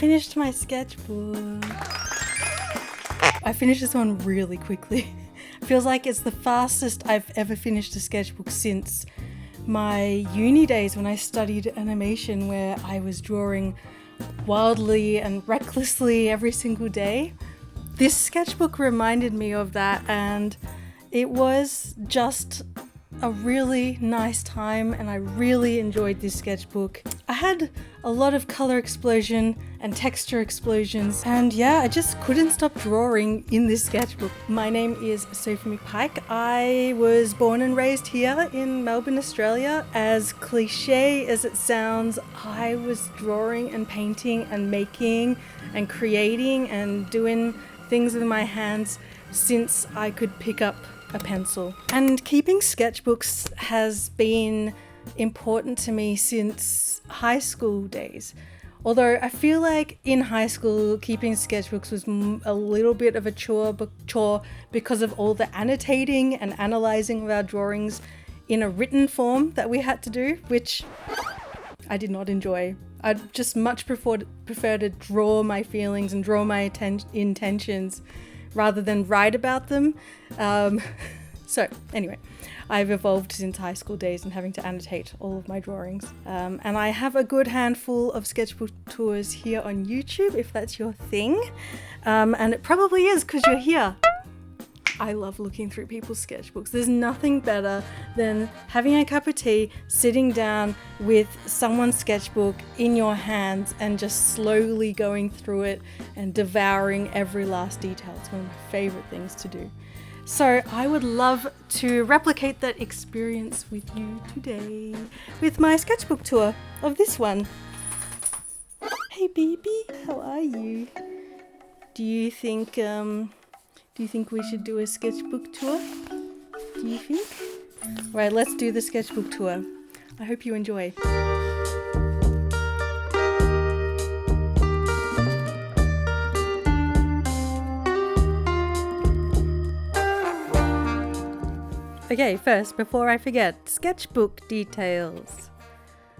finished my sketchbook. I finished this one really quickly. Feels like it's the fastest I've ever finished a sketchbook since my uni days when I studied animation, where I was drawing wildly and recklessly every single day. This sketchbook reminded me of that, and it was just a really nice time, and I really enjoyed this sketchbook. I had a lot of color explosion and texture explosions, and yeah, I just couldn't stop drawing in this sketchbook. My name is Sophie McPike. I was born and raised here in Melbourne, Australia. As cliche as it sounds, I was drawing and painting and making and creating and doing things with my hands since I could pick up a pencil. And keeping sketchbooks has been important to me since high school days. Although I feel like in high school, keeping sketchbooks was a little bit of a chore because of all the annotating and analyzing of our drawings in a written form that we had to do, which I did not enjoy. I'd just much prefer to draw my feelings and draw my intentions rather than write about them. So anyway, I've evolved since high school days and having to annotate all of my drawings. And I have a good handful of sketchbook tours here on YouTube, if that's your thing. And it probably is because you're here. I love looking through people's sketchbooks. There's nothing better than having a cup of tea, sitting down with someone's sketchbook in your hands and just slowly going through it and devouring every last detail. It's one of my favorite things to do. So I would love to replicate that experience with you today with my sketchbook tour of this one. Hey baby, how are you? Do you think we should do a sketchbook tour? Do you think? Right, let's do the sketchbook tour. I hope you enjoy. Okay, first, before I forget, sketchbook details.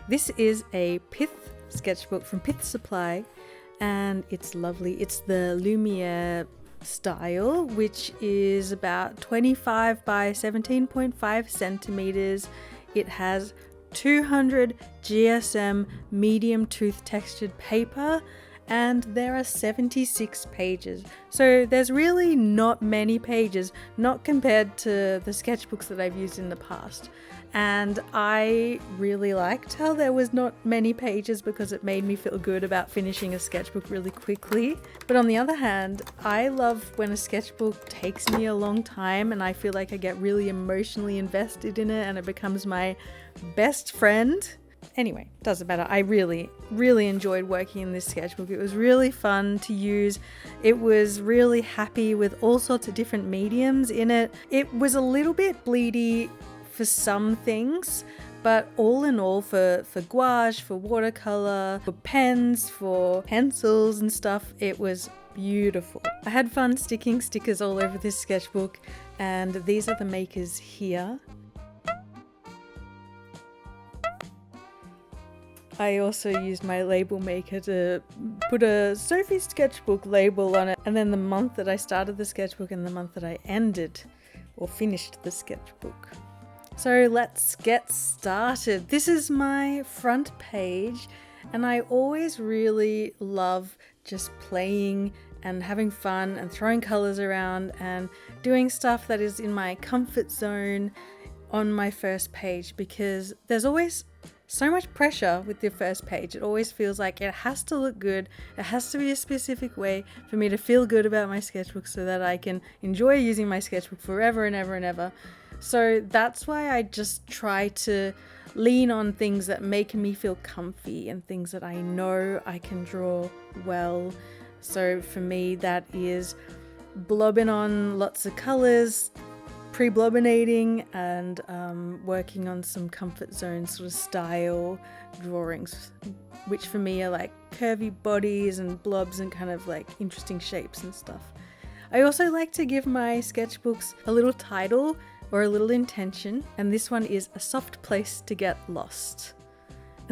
This is a pith sketchbook from Pith Supply, and it's lovely. It's the Lumiere style, which is about 25 by 17.5 centimeters. It has 200 GSM medium tooth textured paper, and there are 76 pages. So there's really not many pages, not compared to the sketchbooks that I've used in the past. And I really liked how there was not many pages because it made me feel good about finishing a sketchbook really quickly. But on the other hand, I love when a sketchbook takes me a long time and I feel like I get really emotionally invested in it and it becomes my best friend. Anyway, doesn't matter. I really enjoyed working in this sketchbook. It was really fun to use. It was really happy with all sorts of different mediums in it. It was a little bit bleedy for some things, but all in all, for gouache, for watercolor, for pens, for pencils and stuff, it was beautiful. I had fun sticking stickers all over this sketchbook, and these are the makers here. I also used my label maker to put a Sophie sketchbook label on it, and then the month that I started the sketchbook and the month that I ended or finished the sketchbook. So let's get started. This is my front page, and I always really love just playing and having fun and throwing colors around and doing stuff that is in my comfort zone on my first page, because there's always so much pressure with your first page. It always feels like it has to look good. It has to be a specific way for me to feel good about my sketchbook so that I can enjoy using my sketchbook forever and ever and ever. So that's why I just try to lean on things that make me feel comfy and things that I know I can draw well. So for me, that is blobbing on lots of colors, pre-blobbinating, and working on some comfort zone sort of style drawings, which for me are like curvy bodies and blobs and kind of like interesting shapes and stuff. I also like to give my sketchbooks a little title or a little intention, and this one is A Soft Place to Get Lost.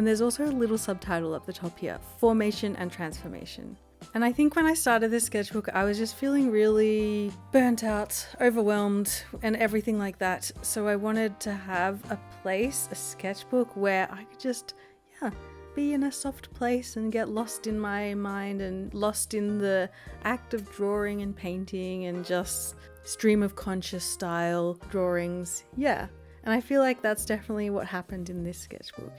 And there's also a little subtitle up the top here, Formation and Transformation. And I think when I started this sketchbook, I was just feeling really burnt out, overwhelmed, and everything like that. So I wanted to have a place, a sketchbook, where I could just, be in a soft place and get lost in my mind and lost in the act of drawing and painting and just stream of conscious style drawings. Yeah. And I feel like that's definitely what happened in this sketchbook.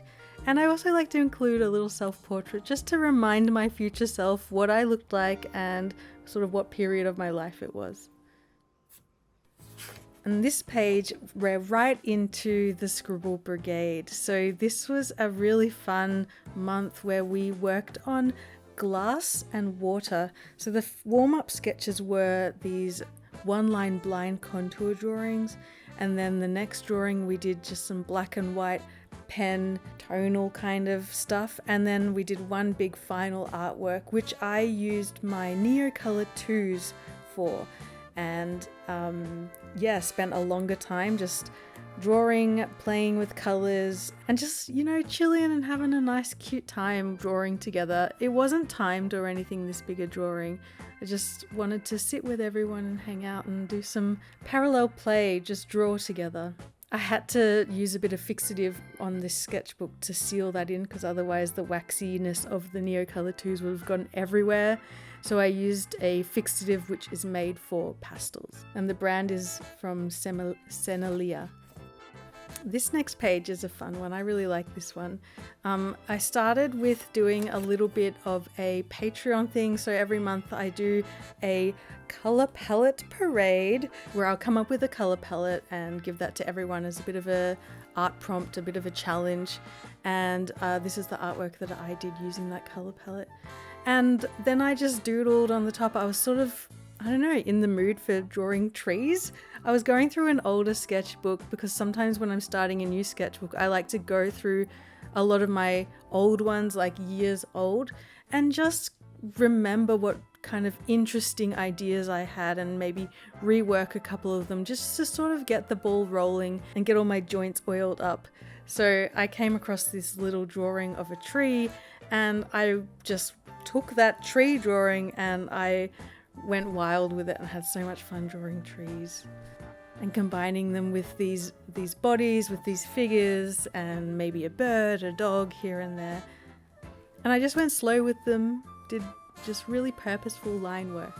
And I also like to include a little self-portrait just to remind my future self what I looked like and sort of what period of my life it was. And this page, we're right into the Scribble Brigade. So this was a really fun month where we worked on glass and water. So the warm-up sketches were these one-line blind contour drawings. And then the next drawing we did just some black and white pen tonal kind of stuff. And then we did one big final artwork, which I used my Neocolor 2s for. And spent a longer time just drawing, playing with colors, and just, chilling and having a nice cute time drawing together. It wasn't timed or anything, this bigger drawing. I just wanted to sit with everyone and hang out and do some parallel play, just draw together. I had to use a bit of fixative on this sketchbook to seal that in, because otherwise the waxiness of the Neocolor 2s would have gone everywhere. So I used a fixative which is made for pastels, and the brand is from Senalia. This next page is a fun one. I really like this one. I started with doing a little bit of a Patreon thing. So every month I do a color palette parade where I'll come up with a color palette and give that to everyone as a bit of a art prompt, a bit of a challenge. And this is the artwork that I did using that color palette. And then I just doodled on the top. I was sort of, in the mood for drawing trees. I was going through an older sketchbook because sometimes when I'm starting a new sketchbook, I like to go through a lot of my old ones, like years old, and just remember what kind of interesting ideas I had and maybe rework a couple of them just to sort of get the ball rolling and get all my joints oiled up. So I came across this little drawing of a tree, and I just took that tree drawing and I went wild with it and had so much fun drawing trees and combining them with these bodies, with these figures, and maybe a bird, a dog here and there. And I just went slow with them, did just really purposeful line work.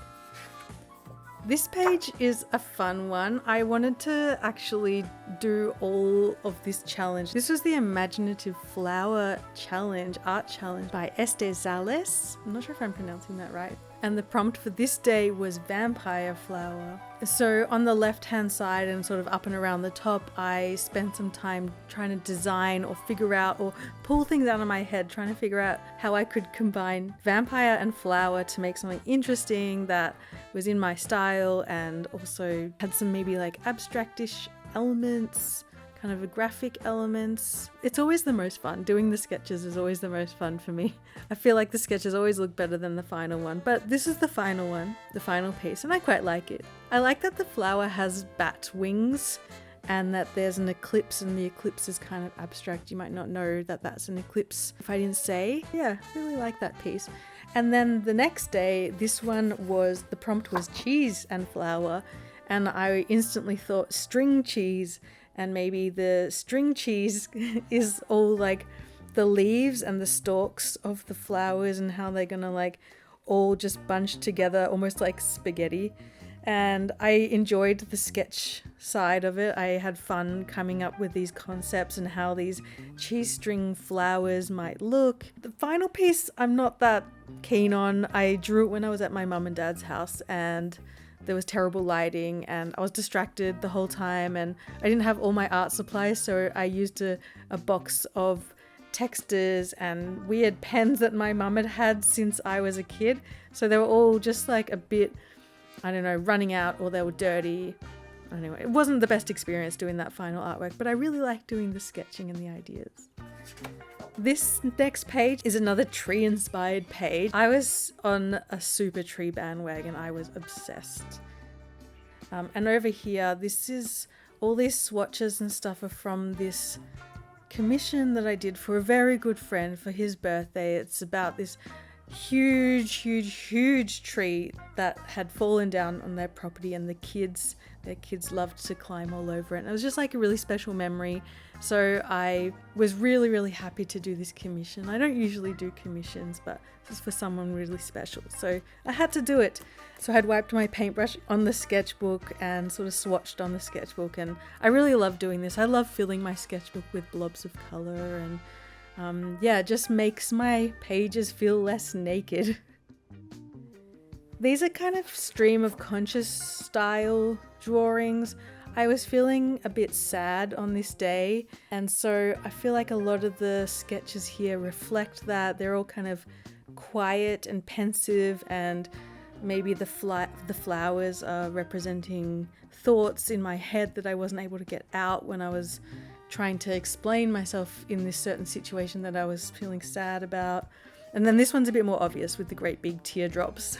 This page is a fun one. I wanted to actually do all of this challenge. This was the Imaginative Flower Challenge, Art Challenge by Zales. I'm not sure if I'm pronouncing that right. And the prompt for this day was vampire flower. So on the left hand side and sort of up and around the top, I spent some time trying to design or figure out or pull things out of my head, trying to figure out how I could combine vampire and flower to make something interesting that was in my style and also had some maybe like abstractish elements, kind of a graphic elements. It's always the most fun. Doing the sketches is always the most fun for me. I feel like the sketches always look better than the final one, but this is the final one, the final piece, and I quite like it. I like that the flower has bat wings and that there's an eclipse, and the eclipse is kind of abstract. You might not know that that's an eclipse if I didn't say. Yeah, really like that piece. And then the next day, this one the prompt was cheese and flower, and I instantly thought string cheese. And maybe the string cheese is all like the leaves and the stalks of the flowers and how they're gonna like all just bunch together almost like spaghetti. And I enjoyed the sketch side of it. I had fun coming up with these concepts and how these cheese string flowers might look. The final piece I'm not that keen on. I drew it when I was at my mum and dad's house, and there was terrible lighting and I was distracted the whole time, and I didn't have all my art supplies, so I used a box of textures and weird pens that my mum had since I was a kid. So they were all just like a bit, running out, or they were dirty. Anyway, it wasn't the best experience doing that final artwork, but I really liked doing the sketching and the ideas. This next page is another tree-inspired page. I was on a super tree bandwagon. I was obsessed. And over here, this is all these swatches and stuff are from this commission that I did for a very good friend for his birthday. It's about this huge tree that had fallen down on their property, and their kids loved to climb all over it. And it was just like a really special memory. So I was really happy to do this commission. I don't usually do commissions, but this is for someone really special, so I had to do it. So I had wiped my paintbrush on the sketchbook and sort of swatched on the sketchbook, and I really love doing this. I love filling my sketchbook with blobs of color, and it just makes my pages feel less naked. These are kind of stream of conscious style drawings. I was feeling a bit sad on this day, and so I feel like a lot of the sketches here reflect that. They're all kind of quiet and pensive, and maybe the flowers are representing thoughts in my head that I wasn't able to get out when I was trying to explain myself in this certain situation that I was feeling sad about. And then this one's a bit more obvious with the great big teardrops.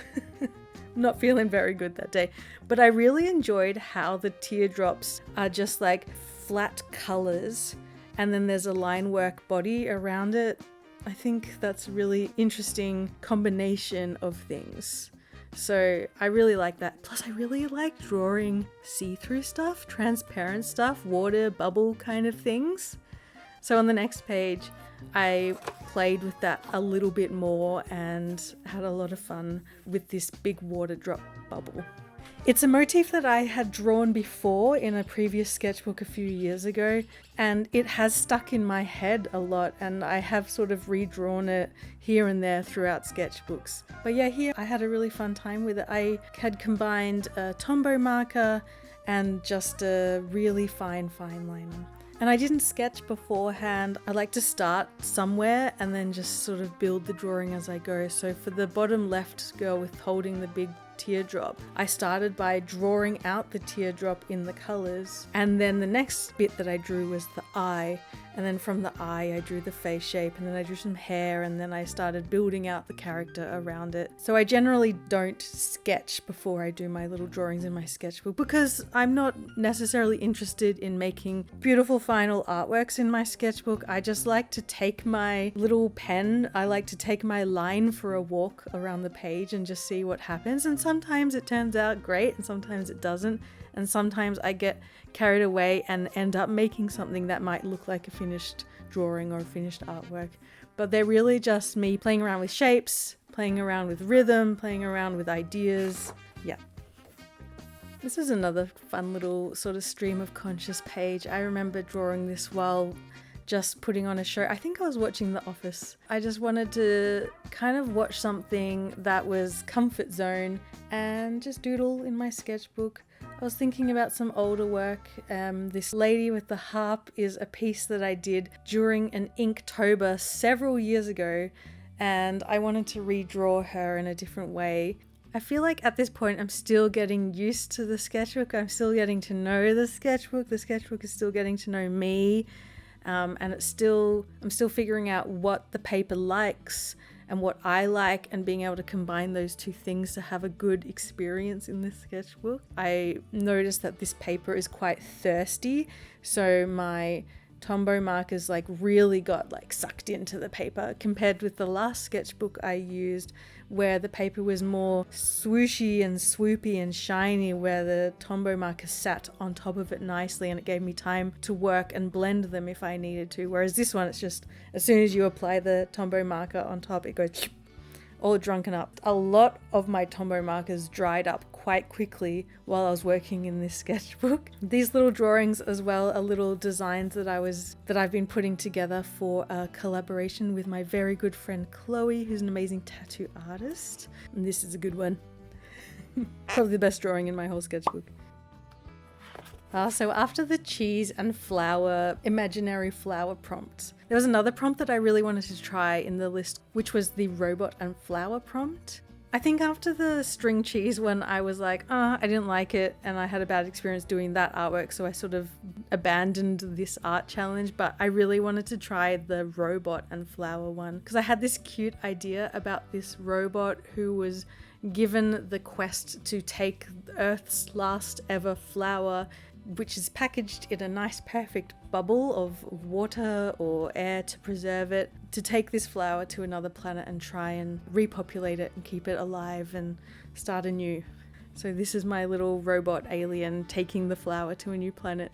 Not feeling very good that day, but I really enjoyed how the teardrops are just like flat colors, and then there's a line work body around it. I think that's a really interesting combination of things. So I really like that. Plus I really like drawing see-through stuff, transparent stuff, water bubble kind of things. So on the next page, I played with that a little bit more and had a lot of fun with this big water drop bubble. It's a motif that I had drawn before in a previous sketchbook a few years ago, and it has stuck in my head a lot, and I have sort of redrawn it here and there throughout sketchbooks. But yeah, here I had a really fun time with it. I had combined a Tombow marker and just a really fine liner. And I didn't sketch beforehand. I like to start somewhere and then just sort of build the drawing as I go. So for the bottom left girl with holding the big teardrop, I started by drawing out the teardrop in the colors, and then the next bit that I drew was the eye, and then from the eye I drew the face shape, and then I drew some hair, and then I started building out the character around it. So I generally don't sketch before I do my little drawings in my sketchbook, because I'm not necessarily interested in making beautiful final artworks in my sketchbook. I just like to take my little pen, I like to take my line for a walk around the page and just see what happens. And sometimes it turns out great and sometimes it doesn't, and sometimes I get carried away and end up making something that might look like a finished drawing or a finished artwork. But they're really just me playing around with shapes, playing around with rhythm, playing around with ideas. Yeah. This is another fun little sort of stream of conscious page. I remember drawing this while just putting on a show. I think I was watching The Office. I just wanted to kind of watch something that was comfort zone and just doodle in my sketchbook. I was thinking about some older work. This lady with the harp is a piece that I did during an Inktober several years ago, and I wanted to redraw her in a different way. I feel like at this point I'm still getting used to the sketchbook. I'm still getting to know the sketchbook. The sketchbook is still getting to know me. And I'm still figuring out what the paper likes and what I like, and being able to combine those two things to have a good experience in this sketchbook. I noticed that this paper is quite thirsty, so my Tombow markers like really got like sucked into the paper compared with the last sketchbook I used, where the paper was more swooshy and swoopy and shiny, where the Tombow marker sat on top of it nicely and it gave me time to work and blend them if I needed to. Whereas this one, it's just as soon as you apply the Tombow marker on top, it goes all drunken up. A lot of my Tombow markers dried up quite quickly while I was working in this sketchbook. These little drawings as well are little designs that I've been putting together for a collaboration with my very good friend Chloe, who's an amazing tattoo artist. And this is a good one. Probably the best drawing in my whole sketchbook. So after the cheese and flower, imaginary flower prompt, there was another prompt that I really wanted to try in the list, which was the robot and flower prompt. I think after the string cheese one, I was like, I didn't like it, and I had a bad experience doing that artwork, so I sort of abandoned this art challenge. But I really wanted to try the robot and flower one, because I had this cute idea about this robot who was given the quest to take Earth's last ever flower which is packaged in a nice perfect bubble of water or air to preserve it, to take this flower to another planet and try and repopulate it and keep it alive and start anew. So this is my little robot alien taking the flower to a new planet.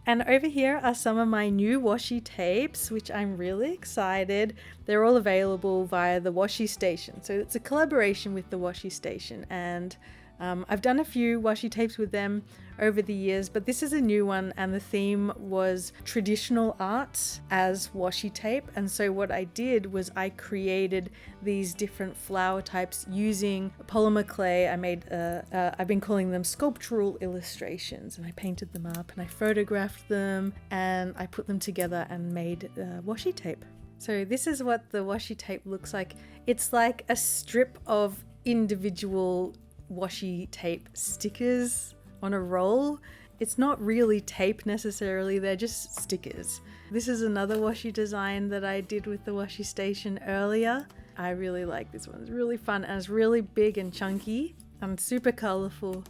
And over here are some of my new washi tapes, which I'm really excited. They're all available via the Washi Station. So it's a collaboration with the Washi Station, and I've done a few washi tapes with them over the years, but this is a new one, and the theme was traditional art as washi tape. And so what I did was I created these different flower types using polymer clay. I've been calling them sculptural illustrations, and I painted them up and I photographed them and I put them together and made washi tape. So this is what the washi tape looks like. It's like a strip of individual washi tape stickers on a roll. It's not really tape necessarily, they're just stickers. This is another washi design that I did with the Washi Station earlier. I really like this one. It's really fun and it's really big and chunky and super colourful.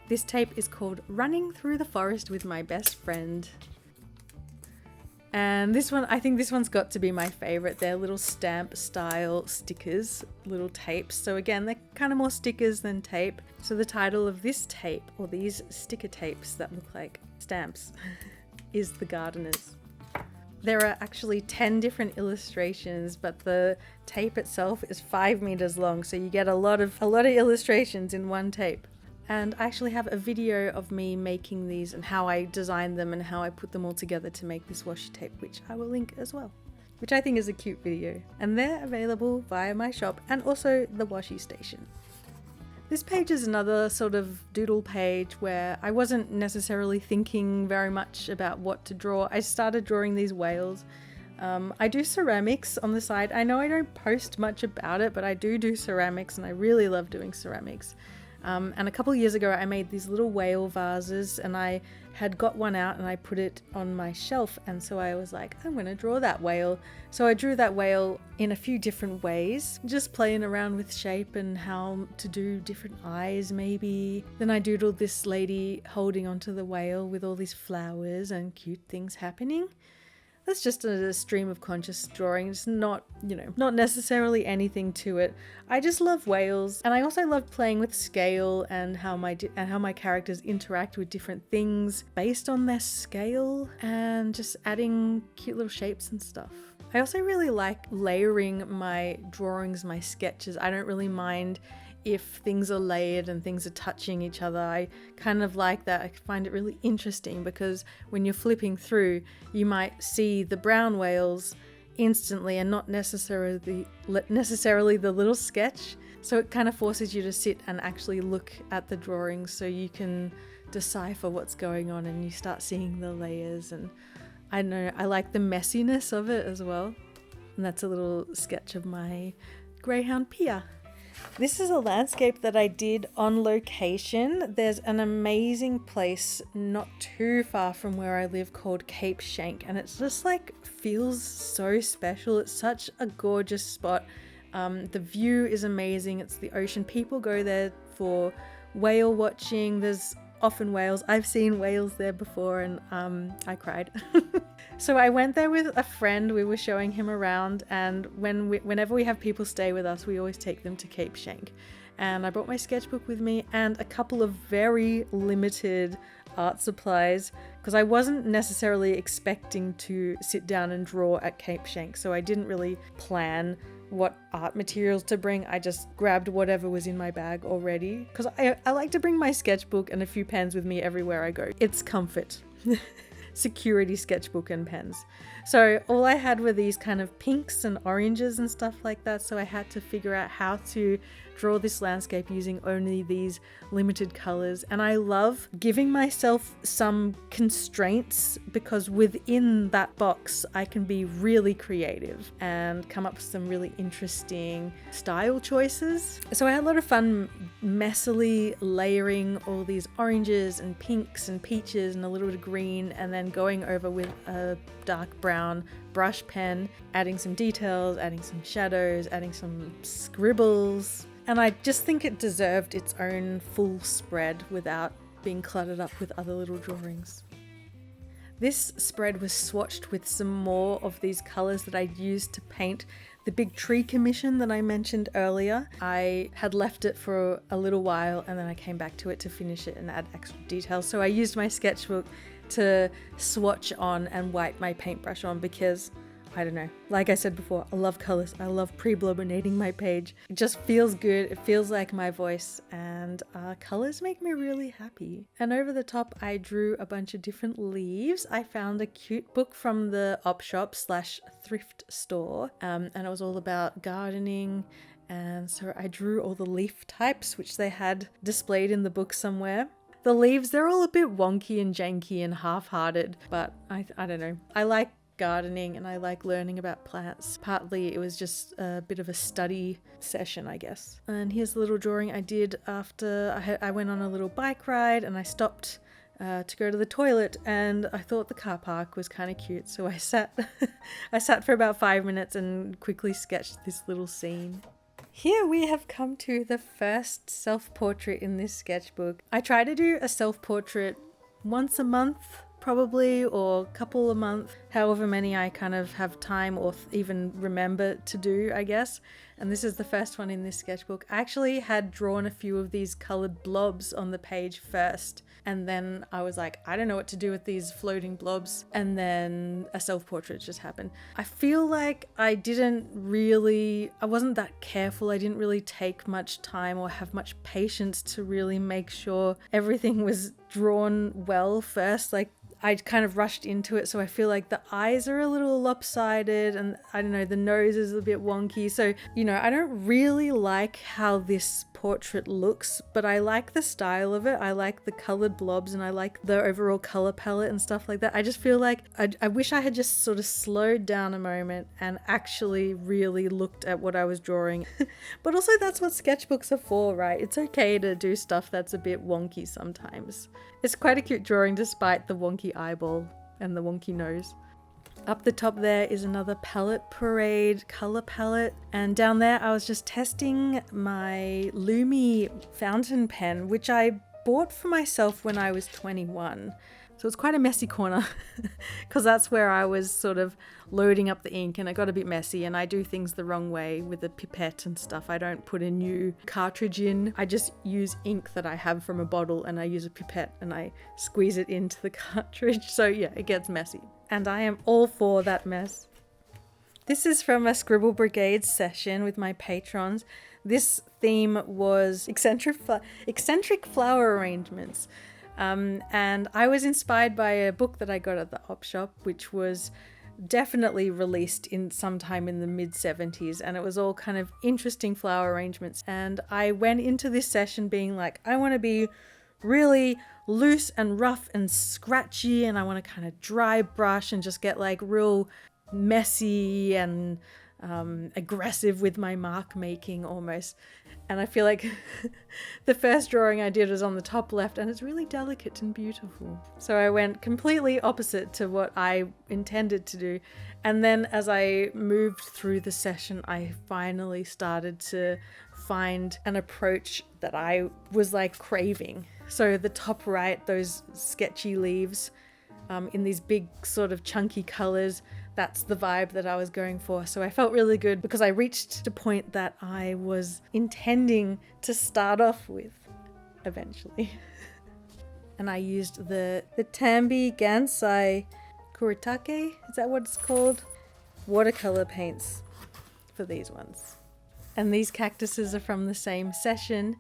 This tape is called Running Through the Forest with My Best Friend. And this one, I think this one's got to be my favorite. They're little stamp style stickers, little tapes. So again, they're kind of more stickers than tape. So the title of this tape, or these sticker tapes that look like stamps, is The Gardeners. There are actually 10 different illustrations, but the tape itself is 5 meters long. So you get a lot of illustrations in one tape. And I actually have a video of me making these and how I designed them and how I put them all together to make this washi tape, which I will link as well, which I think is a cute video. And they're available via my shop and also the Washi Station. This page is another sort of doodle page where I wasn't necessarily thinking very much about what to draw. I started drawing these whales. I do ceramics on the side. I know I don't post much about it, but I do ceramics and I really love doing ceramics. And a couple of years ago I made these little whale vases, and I had got one out and I put it on my shelf, and so I was like, I'm gonna draw that whale. So I drew that whale in a few different ways, just playing around with shape and how to do different eyes maybe. Then I doodled this lady holding onto the whale with all these flowers and cute things happening. That's just a stream of conscious drawing. It's not, not necessarily anything to it. I just love whales, and I also love playing with scale and how my characters interact with different things based on their scale, and just adding cute little shapes and stuff. I also really like layering my drawings, my sketches. I don't really mind if things are layered and things are touching each other. I kind of like that. I find it really interesting because when you're flipping through, you might see the brown whales instantly and not necessarily the little sketch. So it kind of forces you to sit and actually look at the drawings so you can decipher what's going on and you start seeing the layers. And I know I like the messiness of it as well. And that's a little sketch of my greyhound Pia. This is a landscape that I did on location. There's an amazing place not too far from where I live called Cape Schanck, and it's just like feels so special. It's such a gorgeous spot. The view is amazing. It's the ocean. People go there for whale watching. There's often whales. I've seen whales there before, and I cried. So I went there with a friend. We were showing him around, and whenever we have people stay with us, we always take them to Cape Schanck. And I brought my sketchbook with me and a couple of very limited art supplies because I wasn't necessarily expecting to sit down and draw at Cape Schanck, so I didn't really plan what art materials to bring. I just grabbed whatever was in my bag already because I like to bring my sketchbook and a few pens with me everywhere I go. It's comfort. Security sketchbook and pens. So all I had were these kind of pinks and oranges and stuff like that, so I had to figure out how to draw this landscape using only these limited colors. And I love giving myself some constraints because within that box I can be really creative and come up with some really interesting style choices. So I had a lot of fun messily layering all these oranges and pinks and peaches and a little bit of green, and then going over with a dark brown brush pen, adding some details, adding some shadows, adding some scribbles. And I just think it deserved its own full spread without being cluttered up with other little drawings. This spread was swatched with some more of these colours that I'd used to paint the big tree commission that I mentioned earlier. I had left it for a little while and then I came back to it to finish it and add extra details. So I used my sketchbook to swatch on and wipe my paintbrush on because, I don't know, like I said before, I love colours. I love pre-blominating my page. It just feels good. It feels like my voice, and colours make me really happy. And over the top, I drew a bunch of different leaves. I found a cute book from the op shop / thrift store, and it was all about gardening. And so I drew all the leaf types, which they had displayed in the book somewhere. The leaves, they're all a bit wonky and janky and half-hearted, but I don't know. I like gardening and I like learning about plants. Partly it was just a bit of a study session, I guess. And here's a little drawing I did after I went on a little bike ride and I stopped to go to the toilet, and I thought the car park was kind of cute, so I sat for about 5 minutes and quickly sketched this little scene. Here we have come to the first self-portrait in this sketchbook. I try to do a self-portrait once a month probably, or a couple a month, however many I kind of have time or even remember to do, I guess. And this is the first one in this sketchbook. I actually had drawn a few of these colored blobs on the page first, and then I was like, I don't know what to do with these floating blobs, and then a self-portrait just happened. I feel like I wasn't that careful. I didn't really take much time or have much patience to really make sure everything was drawn well first. Like, I kind of rushed into it, so I feel like the eyes are a little lopsided and I don't know, the nose is a bit wonky. So, I don't really like how this portrait looks, but I like the style of it. I like the colored blobs and I like the overall color palette and stuff like that. I just feel like I wish I had just sort of slowed down a moment and actually really looked at what I was drawing. But also that's what sketchbooks are for, right? It's okay to do stuff that's a bit wonky sometimes. It's quite a cute drawing despite the wonky eyeball and the wonky nose. Up the top there is another palette parade color palette, and down there I was just testing my Lumi fountain pen, which I bought for myself when I was 21. So it's quite a messy corner because that's where I was sort of loading up the ink and it got a bit messy, and I do things the wrong way with the pipette and stuff. I don't put a new cartridge in. I just use ink that I have from a bottle and I use a pipette and I squeeze it into the cartridge. So yeah, it gets messy. And I am all for that mess. This is from a Scribble Brigade session with my patrons. This theme was eccentric flower arrangements. And I was inspired by a book that I got at the op shop, which was definitely released in sometime in the mid-70s, and it was all kind of interesting flower arrangements. And I went into this session being like, I want to be really loose and rough and scratchy, and I want to kind of dry brush and just get like real messy and aggressive with my mark making almost. And I feel like the first drawing I did was on the top left and it's really delicate and beautiful. So I went completely opposite to what I intended to do. And then as I moved through the session, I finally started to find an approach that I was like craving. So the top right, those sketchy leaves in these big sort of chunky colors, that's the vibe that I was going for. So I felt really good because I reached a point that I was intending to start off with eventually. And I used the Tambi Gansai Kuritake, is that what it's called? Watercolor paints for these ones. And these cactuses are from the same session.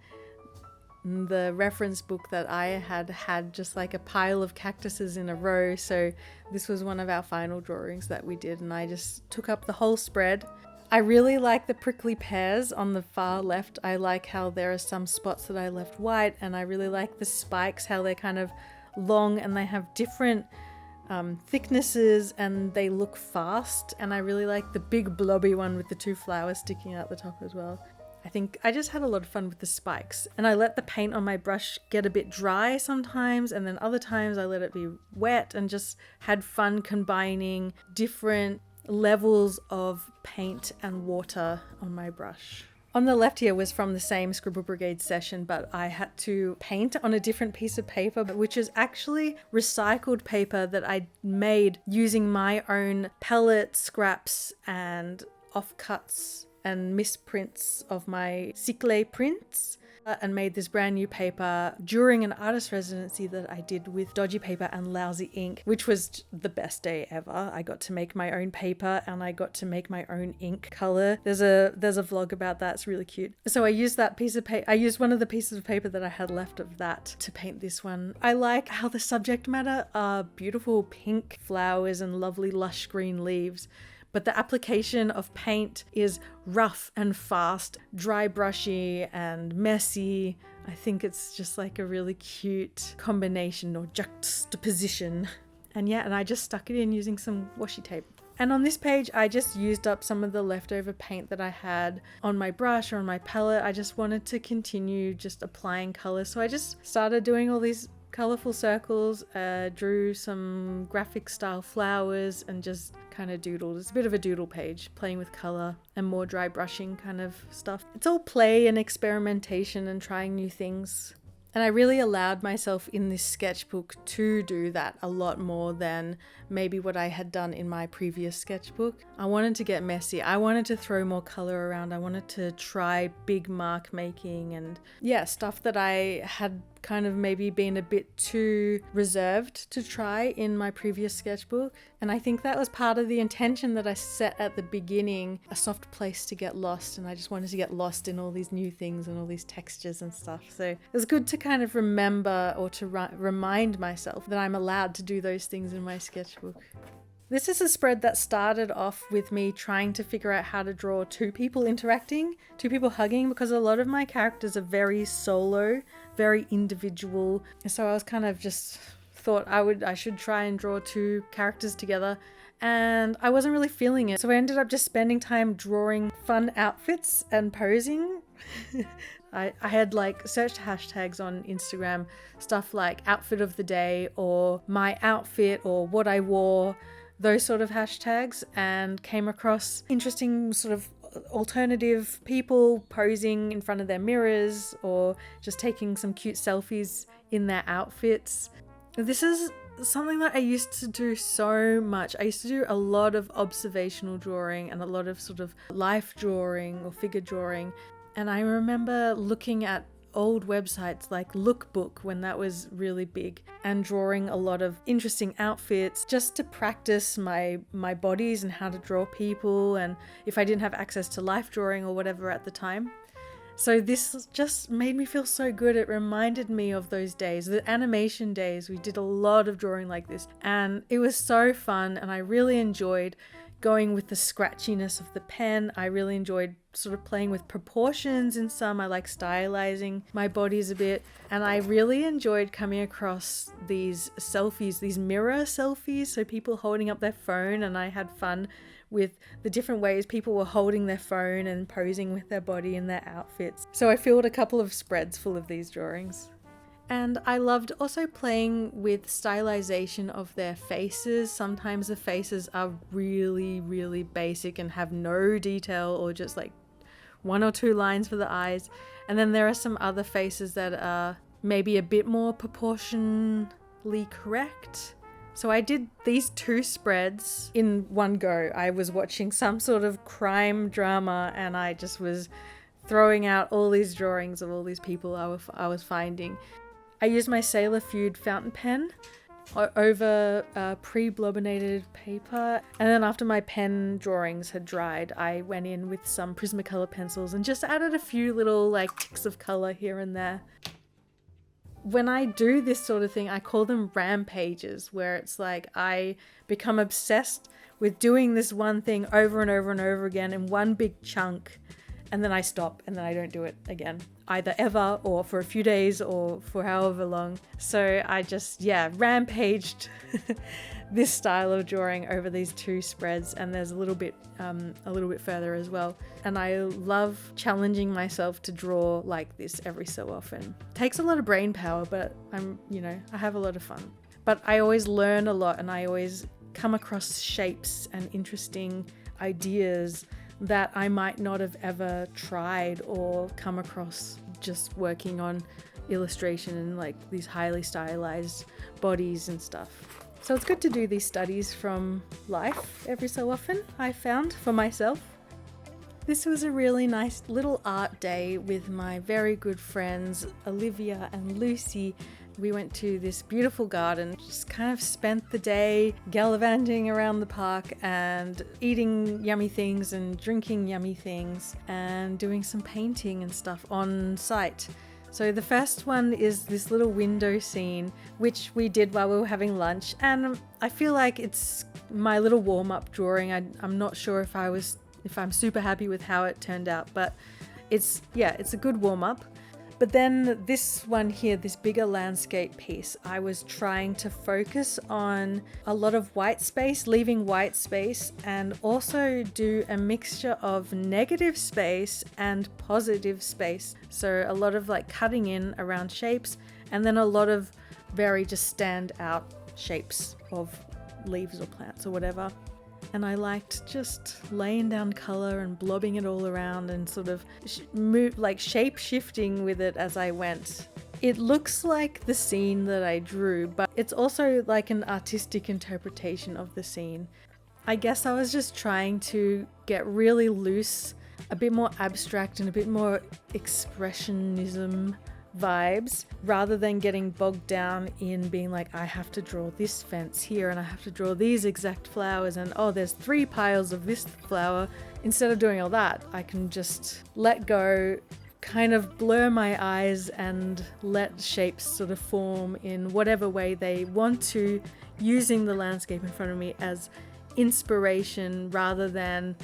The reference book that I had just like a pile of cactuses in a row, so this was one of our final drawings that we did, and I just took up the whole spread. I really like the prickly pears on the far left. I like how there are some spots that I left white, and I really like the spikes, how they're kind of long and they have different thicknesses and they look fast, and I really like the big blobby one with the two flowers sticking out the top as well. I think I just had a lot of fun with the spikes, and I let the paint on my brush get a bit dry sometimes, and then other times I let it be wet and just had fun combining different levels of paint and water on my brush. On the left here was from the same Scribble Brigade session, but I had to paint on a different piece of paper, which is actually recycled paper that I made using my own pellet scraps and offcuts and misprints of my cycle prints, and made this brand new paper during an artist residency that I did with dodgy paper and lousy ink, which was the best day ever. I got to make my own paper and I got to make my own ink color. There's a vlog about that. It's really cute. So I used that piece of paper. I used one of the pieces of paper that I had left of that to paint this one. I like how the subject matter are beautiful pink flowers and lovely lush green leaves, but the application of paint is rough and fast, dry brushy and messy. I think it's just like a really cute combination or juxtaposition. And I just stuck it in using some washi tape. And on this page, I just used up some of the leftover paint that I had on my brush or on my palette. I just wanted to continue just applying color. So I just started doing all these colorful circles, drew some graphic style flowers and just kind of doodled. It's a bit of a doodle page, playing with color and more dry brushing kind of stuff. It's all play and experimentation and trying new things. And I really allowed myself in this sketchbook to do that a lot more than maybe what I had done in my previous sketchbook. I wanted to get messy. I wanted to throw more color around. I wanted to try big mark making and stuff that I had kind of maybe been a bit too reserved to try in my previous sketchbook. And I think that was part of the intention that I set at the beginning, a soft place to get lost. And I just wanted to get lost in all these new things and all these textures and stuff. So it was good to kind of remember or to remind myself that I'm allowed to do those things in my sketchbook. This is a spread that started off with me trying to figure out how to draw two people interacting, two people hugging, because a lot of my characters are very solo, very individual. So I was kind of just thought I should try and draw two characters together, and I wasn't really feeling it. So I ended up just spending time drawing fun outfits and posing. I had searched hashtags on Instagram, stuff like outfit of the day or my outfit or what I wore, those sort of hashtags, and came across interesting sort of alternative people posing in front of their mirrors or just taking some cute selfies in their outfits. This is something that I used to do so much. I used to do a lot of observational drawing and a lot of sort of life drawing or figure drawing. And I remember looking at old websites like Lookbook when that was really big and drawing a lot of interesting outfits just to practice my bodies and how to draw people, and if I didn't have access to life drawing or whatever at the time. So this just made me feel so good. It reminded me of those days, the animation days. We did a lot of drawing like this and it was so fun, and I really enjoyed going with the scratchiness of the pen. I really enjoyed sort of playing with proportions in some. I like stylizing my bodies a bit, and I really enjoyed coming across these selfies, these mirror selfies, so people holding up their phone, and I had fun with the different ways people were holding their phone and posing with their body in their outfits. So I filled a couple of spreads full of these drawings. And I loved also playing with stylization of their faces. Sometimes the faces are really, really basic and have no detail or just like one or two lines for the eyes. And then there are some other faces that are maybe a bit more proportionally correct. So I did these two spreads in one go. I was watching some sort of crime drama and I just was throwing out all these drawings of all these people I was finding. I used my Sailor Feud fountain pen over pre-blobbinated paper, and then after my pen drawings had dried, I went in with some Prismacolor pencils and just added a few little ticks of color here and there. When I do this sort of thing, I call them rampages, where it's like I become obsessed with doing this one thing over and over and over again in one big chunk, and then I stop and then I don't do it again, either ever or for a few days or for however long. So I just rampaged this style of drawing over these two spreads, and there's a little bit further as well. And I love challenging myself to draw like this every so often. It takes a lot of brain power, but I have a lot of fun. But I always learn a lot, and I always come across shapes and interesting ideas that I might not have ever tried or come across just working on illustration and like these highly stylized bodies and stuff. So it's good to do these studies from life every so often, I found for myself. This was a really nice little art day with my very good friends Olivia and Lucy. We went to this beautiful garden, just kind of spent the day gallivanting around the park and eating yummy things and drinking yummy things and doing some painting and stuff on site. So the first one is this little window scene, which we did while we were having lunch. And I feel like it's my little warm-up drawing. I'm not sure if I'm super happy with how it turned out, but it's a good warm-up. But then this one here, this bigger landscape piece, I was trying to focus on a lot of white space, leaving white space, and also do a mixture of negative space and positive space. So a lot of like cutting in around shapes, and then a lot of very just stand out shapes of leaves or plants or whatever. And I liked just laying down color and blobbing it all around and sort of shape shifting with it as I went. It looks like the scene that I drew, but it's also like an artistic interpretation of the scene. I guess I was just trying to get really loose, a bit more abstract and a bit more expressionism vibes, rather than getting bogged down in being like, I have to draw this fence here and I have to draw these exact flowers and there's 3 piles of this flower. Instead of doing all that, I can just let go, kind of blur my eyes and let shapes sort of form in whatever way they want to, using the landscape in front of me as inspiration rather than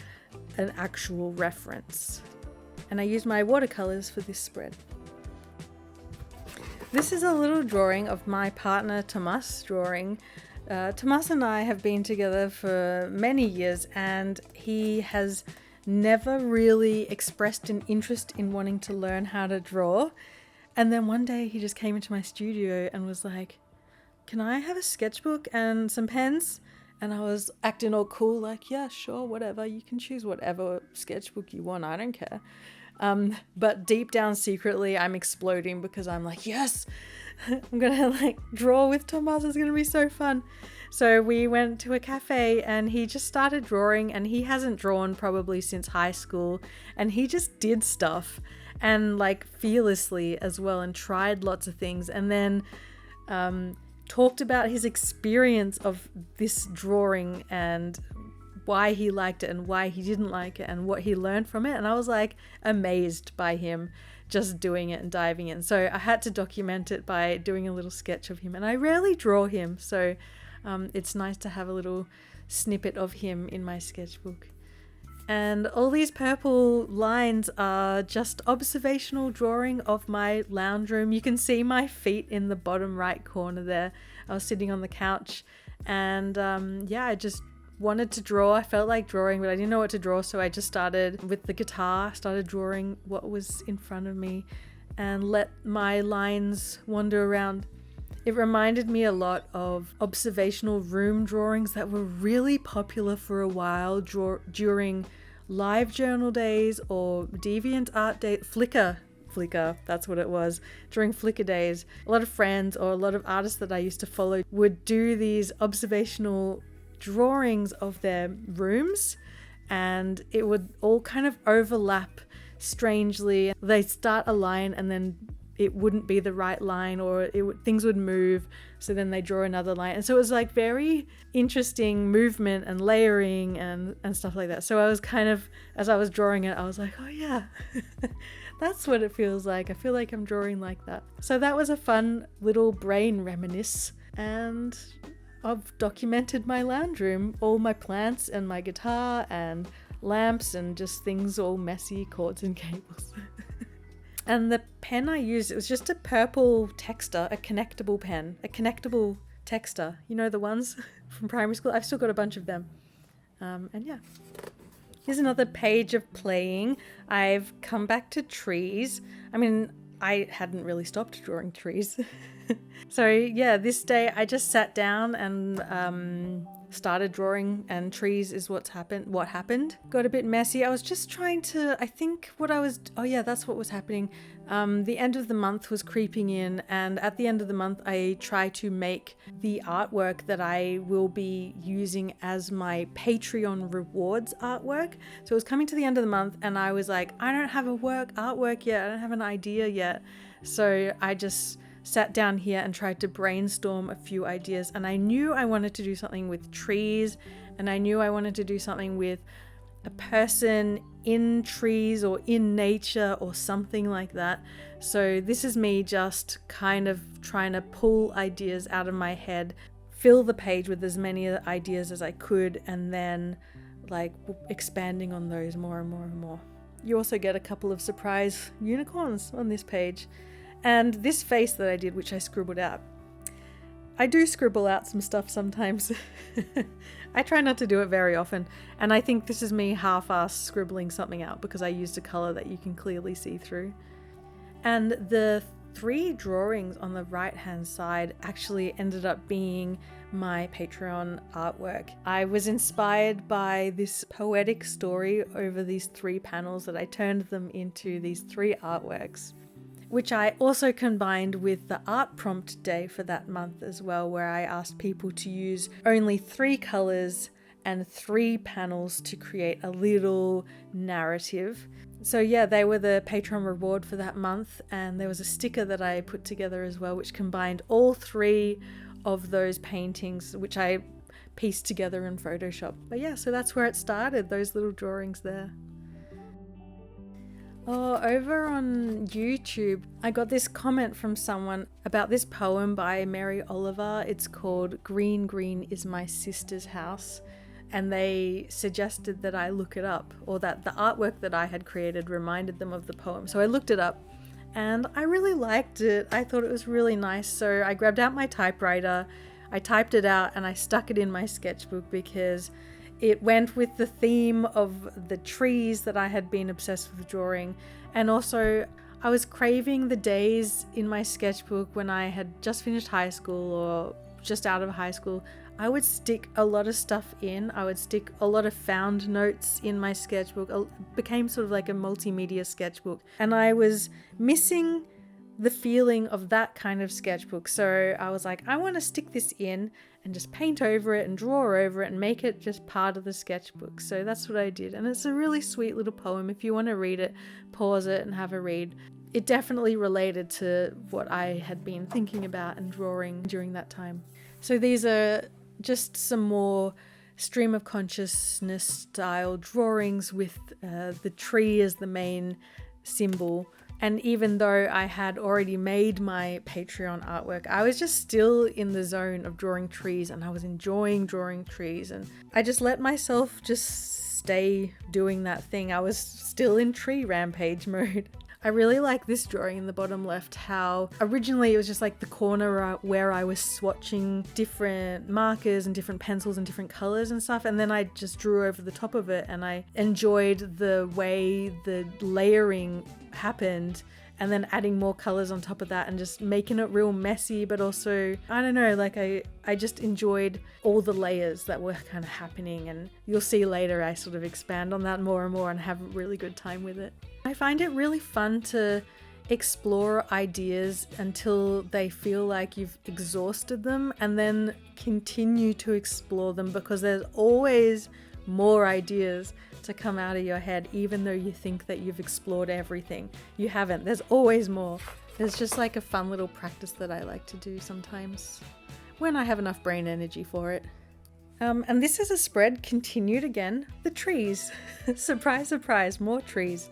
an actual reference. And I used my watercolors for this spread. This is a little drawing of my partner Tomas drawing. Tomas and I have been together for many years, and he has never really expressed an interest in wanting to learn how to draw. And then one day he just came into my studio and was like, can I have a sketchbook and some pens? And I was acting all cool, like, yeah, sure, whatever. You can choose whatever sketchbook you want. I don't care. But deep down secretly, I'm exploding because I'm like, yes, I'm gonna like draw with Tomas. It's gonna be so fun. So we went to a cafe and he just started drawing, and he hasn't drawn probably since high school, and he just did stuff and like fearlessly as well, and tried lots of things, and then talked about his experience of this drawing and why he liked it and why he didn't like it and what he learned from it. And I was like amazed by him just doing it and diving in. So I had to document it by doing a little sketch of him, and I rarely draw him, so it's nice to have a little snippet of him in my sketchbook. And all these purple lines are just observational drawing of my lounge room. You can see my feet in the bottom right corner there. I was sitting on the couch, and I just wanted to draw. I felt like drawing, but I didn't know what to draw, so I just started with the guitar, started drawing what was in front of me and let my lines wander around. It reminded me a lot of observational room drawings that were really popular for a while during live journal days or deviant art day, Flickr, that's what it was, during Flickr days. A lot of friends or a lot of artists that I used to follow would do these observational drawings of their rooms, and it would all kind of overlap strangely. They'd start a line and then it wouldn't be the right line, or things would move, so then they draw another line. And so it was like very interesting movement and layering and stuff like that. So I was kind of, as I was drawing it, I was like, oh yeah, that's what it feels like. I feel like I'm drawing like that. So that was a fun little brain reminisce, and I've documented my lounge room, all my plants and my guitar and lamps and just things all messy, cords and cables. And the pen I used, it was just a purple texter, a connectable pen, a connectable texter. You know, the ones from primary school? I've still got a bunch of them. And yeah. Here's another page of playing. I've come back to trees. I mean, I hadn't really stopped drawing trees. So yeah, this day I just sat down and started drawing, and trees is what happened. Got a bit messy. I was just trying to, that's what was happening. The end of the month was creeping in, and at the end of the month I try to make the artwork that I will be using as my Patreon rewards artwork. So it was coming to the end of the month and I was like, I don't have artwork yet, I don't have an idea yet. So I just sat down here and tried to brainstorm a few ideas, and I knew I wanted to do something with trees, and I knew I wanted to do something with a person in trees or in nature or something like that. So this is me just kind of trying to pull ideas out of my head, fill the page with as many ideas as I could, and then like expanding on those more and more and more. You also get a couple of surprise unicorns on this page. And this face that I did, which I scribbled out. I do scribble out some stuff sometimes. I try not to do it very often. And I think this is me half-assed scribbling something out because I used a color that you can clearly see through. And the 3 drawings on the right-hand side actually ended up being my Patreon artwork. I was inspired by this poetic story over these 3 panels that I turned them into these 3 artworks, which I also combined with the art prompt day for that month as well, where I asked people to use only 3 colors and 3 panels to create a little narrative. So yeah, they were the Patreon reward for that month, and there was a sticker that I put together as well, which combined all 3 of those paintings, which I pieced together in Photoshop. But yeah, so that's where it started, those little drawings there. Oh, over on YouTube, I got this comment from someone about this poem by Mary Oliver. It's called Green, Green is My Sister's House. And they suggested that I look it up, or that the artwork that I had created reminded them of the poem. So I looked it up and I really liked it. I thought it was really nice. So I grabbed out my typewriter, I typed it out, and I stuck it in my sketchbook because it went with the theme of the trees that I had been obsessed with drawing. And also I was craving the days in my sketchbook when I had just finished high school or just out of high school. I would stick a lot of stuff in. I would stick a lot of found notes in my sketchbook. It became sort of like a multimedia sketchbook. And I was missing the feeling of that kind of sketchbook. So I was like, I want to stick this in and just paint over it and draw over it and make it just part of the sketchbook. So that's what I did. And it's a really sweet little poem. If you want to read it, pause it and have a read. It definitely related to what I had been thinking about and drawing during that time. So these are just some more stream of consciousness style drawings with the tree as the main symbol. And even though I had already made my Patreon artwork, I was just still in the zone of drawing trees, and I was enjoying drawing trees, and I just let myself just stay doing that thing. I was still in tree rampage mode. I really like this drawing in the bottom left, how originally it was just like the corner where I was swatching different markers and different pencils and different colors and stuff, and then I just drew over the top of it, and I enjoyed the way the layering happened, and then adding more colors on top of that and just making it real messy, but also, I don't know, like I just enjoyed all the layers that were kind of happening, and you'll see later I sort of expand on that more and more and have a really good time with it. I find it really fun to explore ideas until they feel like you've exhausted them, and then continue to explore them, because there's always more ideas to come out of your head, even though you think that you've explored everything. You haven't. There's always more. It's just like a fun little practice that I like to do sometimes when I have enough brain energy for it. And this is a spread continued again, the trees. Surprise, surprise, more trees.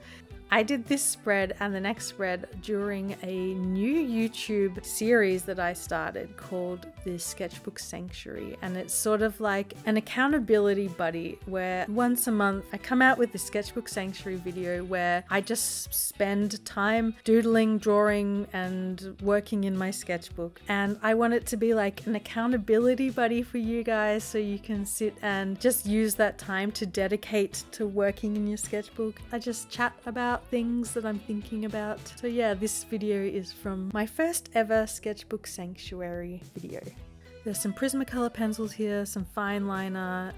I did this spread and the next spread during a new YouTube series that I started called the Sketchbook Sanctuary, and it's sort of like an accountability buddy where once a month I come out with the Sketchbook Sanctuary video where I just spend time doodling, drawing and working in my sketchbook, and I want it to be like an accountability buddy for you guys, so you can sit and just use that time to dedicate to working in your sketchbook. I just chat about things that I'm thinking about. So yeah, this video is from my first ever Sketchbook Sanctuary video. There's some Prismacolor pencils here, some fine liner.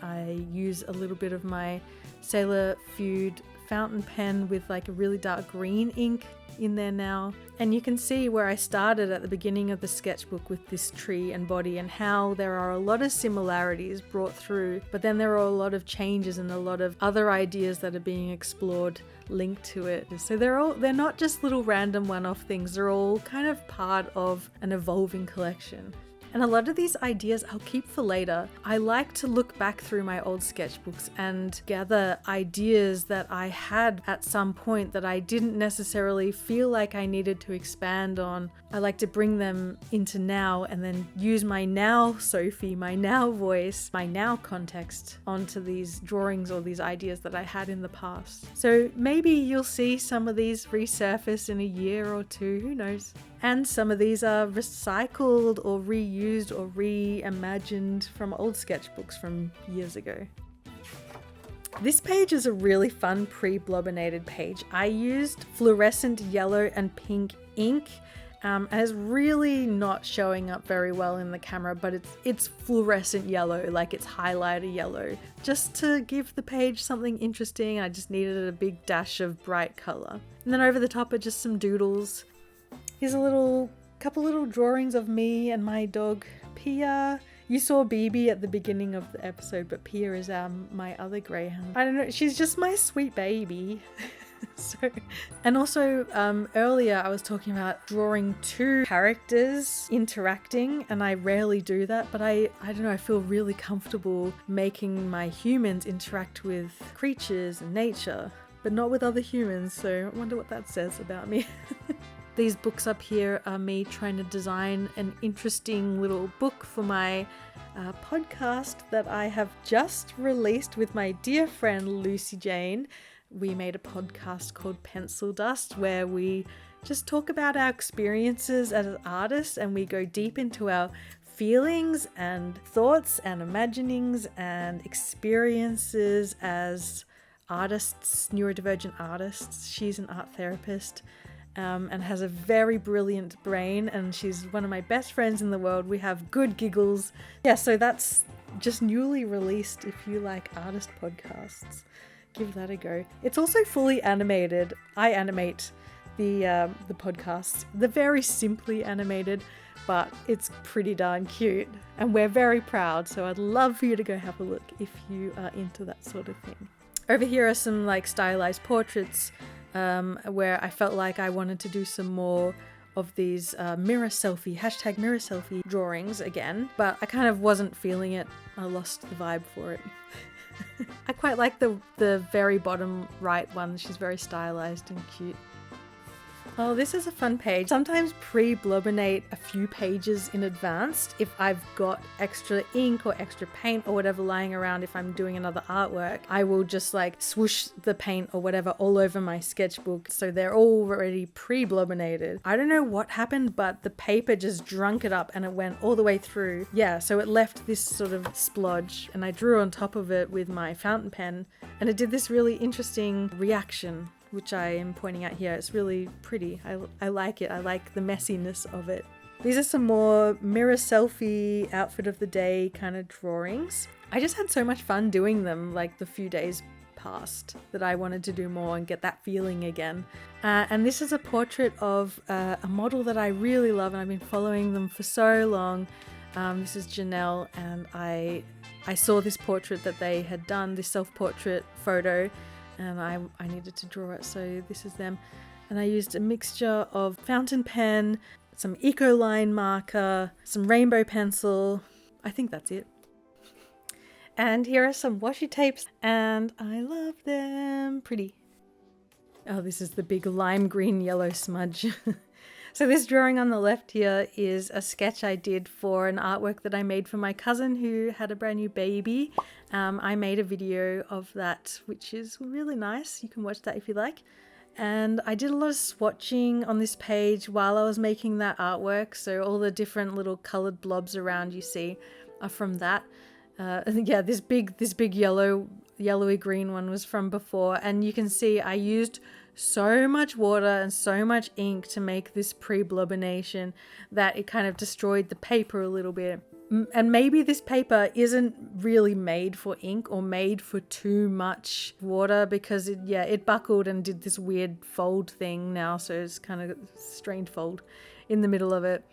I use a little bit of my Sailor Feud fountain pen with like a really dark green ink in there now. And you can see where I started at the beginning of the sketchbook with this tree and body, and how there are a lot of similarities brought through, but then there are a lot of changes and a lot of other ideas that are being explored linked to it. So they're not just little random one-off things, they're all kind of part of an evolving collection. And a lot of these ideas I'll keep for later. I like to look back through my old sketchbooks and gather ideas that I had at some point that I didn't necessarily feel like I needed to expand on. I like to bring them into now and then use my now Sophie, my now voice, my now context onto these drawings or these ideas that I had in the past. So maybe you'll see some of these resurface in a year or two, who knows? And some of these are recycled or reused or reimagined from old sketchbooks from years ago. This page is a really fun pre-blobbinated page. I used fluorescent yellow and pink ink, and it's really not showing up very well in the camera, but it's fluorescent yellow, like it's highlighter yellow. Just to give the page something interesting, I just needed a big dash of bright color. And then over the top are just some doodles. Here's a couple little drawings of me and my dog Pia. You saw BB at the beginning of the episode, but Pia is my other greyhound. I don't know, she's just my sweet baby. And also earlier I was talking about drawing two characters interacting, and I rarely do that, but I don't know, I feel really comfortable making my humans interact with creatures and nature, but not with other humans, so I wonder what that says about me. These books up here are me trying to design an interesting little book for my podcast that I have just released with my dear friend Lucy Jane. We made a podcast called Pencil Dust, where we just talk about our experiences as artists, and we go deep into our feelings and thoughts and imaginings and experiences as artists, neurodivergent artists. She's an art therapist. And has a very brilliant brain, and she's one of my best friends in the world. We have good giggles. Yeah, so that's just newly released. If you like artist podcasts, give that a go. It's also fully animated. I animate the podcasts. They're very simply animated, but it's pretty darn cute, and we're very proud. So I'd love for you to go have a look if you are into that sort of thing. Over here are some like stylized portraits. Where I felt like I wanted to do some more of these mirror selfie drawings again, but I kind of wasn't feeling it. I lost the vibe for it. I quite like the very bottom right one. She's very stylized and cute. Oh, this is a fun page. Sometimes pre-blobbinate a few pages in advance if I've got extra ink or extra paint or whatever lying around. If I'm doing another artwork, I will just like swoosh the paint or whatever all over my sketchbook, so they're already pre-blobbinated. I don't know what happened, but the paper just drunk it up and it went all the way through. Yeah, so it left this sort of splodge, and I drew on top of it with my fountain pen, and it did this really interesting reaction, which I am pointing out here. It's really pretty. I like it. I like the messiness of it. These are some more mirror selfie outfit of the day kind of drawings. I just had so much fun doing them like the few days past that I wanted to do more and get that feeling again. And this is a portrait of a model that I really love, and I've been following them for so long. This is Janelle, and I saw this portrait that they had done, this self-portrait photo, and I needed to draw it, so this is them. And I used a mixture of fountain pen, some Ecoline marker, some rainbow pencil. I think that's it. And here are some washi tapes, and I love them. Pretty. Oh, this is the big lime green yellow smudge. So this drawing on the left here is a sketch I did for an artwork that I made for my cousin who had a brand new baby. I made a video of that, which is really nice. You can watch that if you like. And I did a lot of swatching on this page while I was making that artwork. So all the different little colored blobs around you see are from that. Yeah, this big yellowy green one was from before. And you can see I used so much water and so much ink to make this pre-blobbination that it kind of destroyed the paper a little bit. And maybe this paper isn't really made for ink or made for too much water, because it buckled and did this weird fold thing now, so it's kind of a strained fold in the middle of it.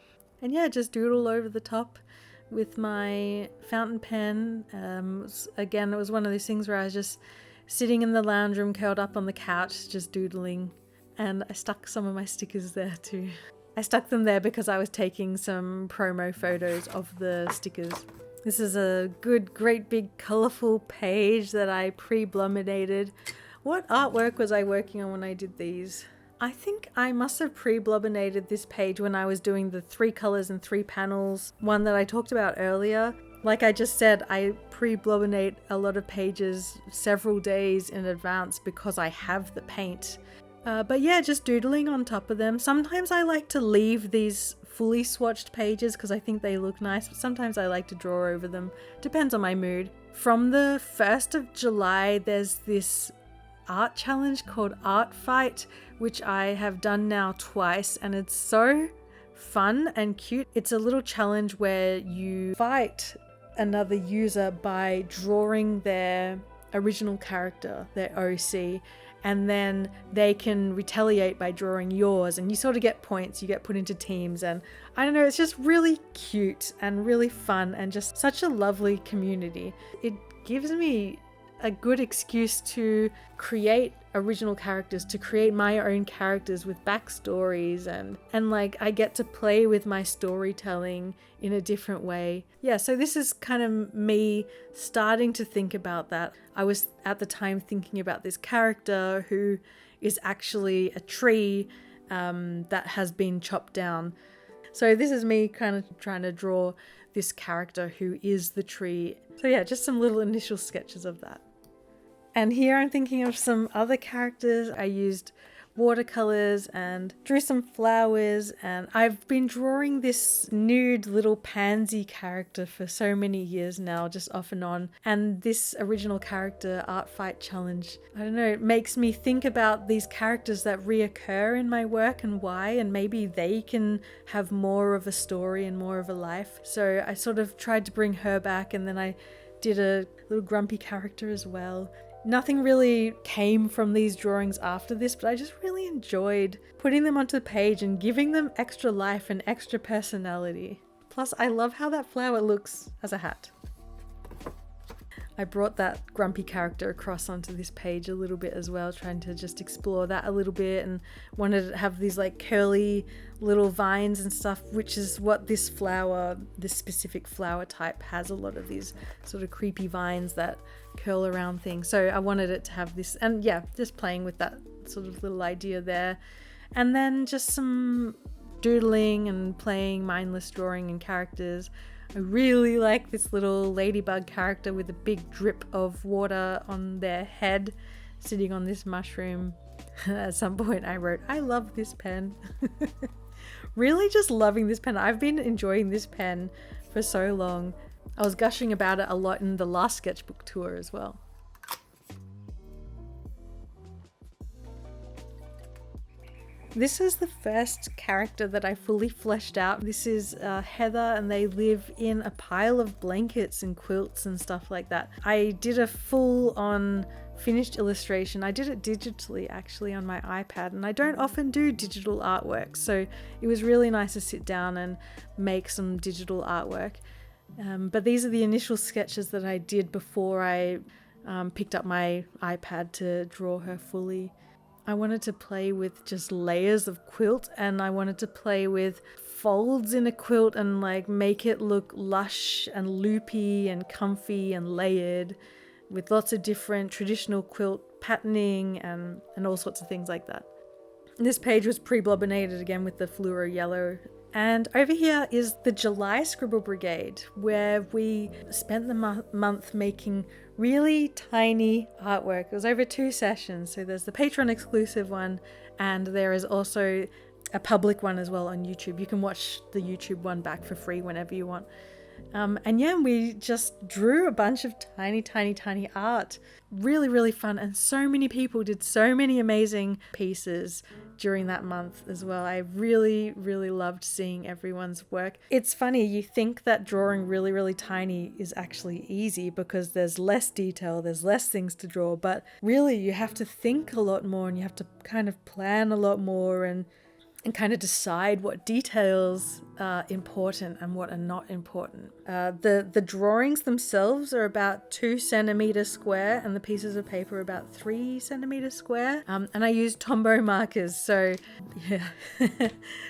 And yeah, just doodle over the top with my fountain pen. It was one of those things where I was just sitting in the lounge room curled up on the couch just doodling, and I stuck some of my stickers there too. I stuck them there because I was taking some promo photos of the stickers. This is a great big colourful page that I pre-blominated. What artwork was I working on when I did these? I think I must have pre-blominated this page when I was doing the 3 colours and 3 panels one that I talked about earlier. Like I just said, I pre-blobinate a lot of pages several days in advance because I have the paint. But yeah, just doodling on top of them. Sometimes I like to leave these fully swatched pages because I think they look nice, but sometimes I like to draw over them. Depends on my mood. From the 1st of July, there's this art challenge called Art Fight, which I have done now twice, and it's so fun and cute. It's a little challenge where you fight another user by drawing their original character, their OC, and then they can retaliate by drawing yours, and you sort of get points, you get put into teams, and I don't know, it's just really cute and really fun and just such a lovely community. It gives me a good excuse to create original characters, to create my own characters with backstories, and like I get to play with my storytelling in a different way. Yeah, so this is kind of me starting to think about that. I was at the time thinking about this character who is actually a tree that has been chopped down. So this is me kind of trying to draw this character who is the tree. So yeah, just some little initial sketches of that. And here I'm thinking of some other characters. I used watercolors and drew some flowers, and I've been drawing this nude little pansy character for so many years now, just off and on. And this original character art fight challenge, I don't know, it makes me think about these characters that reoccur in my work and why, and maybe they can have more of a story and more of a life. So I sort of tried to bring her back, and then I did a little grumpy character as well. Nothing really came from these drawings after this, but I just really enjoyed putting them onto the page and giving them extra life and extra personality. Plus, I love how that flower looks as a hat. I brought that grumpy character across onto this page a little bit as well, trying to just explore that a little bit, and wanted to have these like curly little vines and stuff, which is what this flower, this specific flower type, has a lot of these sort of creepy vines that curl around things. So I wanted it to have this, and yeah, just playing with that sort of little idea there. And then just some doodling and playing mindless drawing and characters. I really like this little ladybug character with a big drip of water on their head sitting on this mushroom. At some point I wrote, I love this pen. Really just loving this pen. I've been enjoying this pen for so long. I was gushing about it a lot in the last sketchbook tour as well. This is the first character that I fully fleshed out. This is Heather, and they live in a pile of blankets and quilts and stuff like that. I did a full-on finished illustration. I did it digitally actually on my iPad, and I don't often do digital artwork, so it was really nice to sit down and make some digital artwork. But these are the initial sketches that I did before I picked up my iPad to draw her fully. I wanted to play with just layers of quilt, and I wanted to play with folds in a quilt and like make it look lush and loopy and comfy and layered with lots of different traditional quilt patterning and all sorts of things like that. This page was pre-blobbinated again with the fluoro yellow. And over here is the July Scribble Brigade, where we spent the month making really tiny artwork. It was over 2 sessions. So there's the Patreon exclusive one, and there is also a public one as well on YouTube. You can watch the YouTube one back for free whenever you want. And yeah, we just drew a bunch of tiny art. Really, really fun. And so many people did so many amazing pieces during that month as well. I really, really loved seeing everyone's work. It's funny, you think that drawing really, really tiny is actually easy because there's less detail, there's less things to draw, but really you have to think a lot more and you have to kind of plan a lot more and kind of decide what details are important and what are not important. The drawings themselves are about 2 centimeters square and the pieces of paper are about 3 centimeters square. And I used Tombow markers, so yeah.